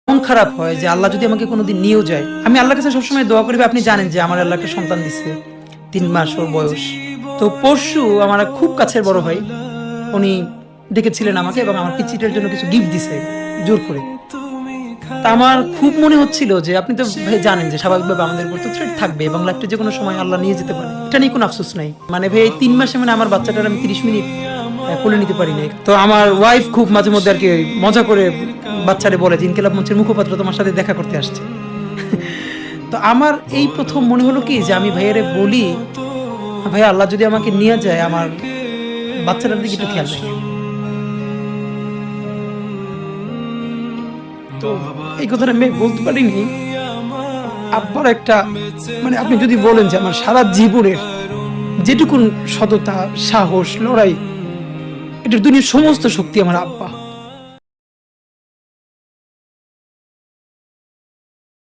মন খারাপ হয় যে আল্লাহ যদি আমাকে কোনোদিন নিয়েও যায়। আমি আল্লাহর কাছে সবসময় দোয়া করি, আপনি জানেন যে আমার আল্লাহ একটা সন্তান দিচ্ছে, 3 মাস ওর বয়স। তো পরশু আমার এক খুব কাছের বড় ভাই, উনি ডেকেছিলেন আমাকে এবং আমার পিচিটার জন্য কিছু গিফট দিছে জোর করে। তা আমার খুব মনে হচ্ছিল যে আপনি তো ভাই জানেন যে স্বাভাবিকভাবে আমাদের উপর তো থ্রেট থাকবে এবং লাইফটা যে কোনো সময় আল্লাহ নিয়ে যেতে পারে, এটা নিয়ে কোনো আফসোস নাই। মানে ভাই এই 3 মাসে মানে আমার বাচ্চাটার আমি 30 মিনিট কোলে নিতে পারি নাই। তো আমার ওয়াইফ খুব মাঝে মধ্যে আর কি মজা করে বাচ্চারে বলে যে ইনকিলাব মঞ্চের মুখপাত্র তোমার সাথে দেখা করতে আসছে। তো আমার এই প্রথম মনে হলো কি যে আমি ভাইয়ারে বলি, ভাই আল্লাহ যদি আমাকে নিয়ে যায় আমার বাচ্চাটার দিকে একটু খেয়াল রাখেন। তো এই কথাটা আমি বলতে পারিনি। আব্বার একটা মানে আপনি যদি বলেন যে আমার সারা জীবনের যেটুকুন সততা, সাহস, লড়াই, এটার দুনিয়ার সমস্ত শক্তি আমার আব্বা।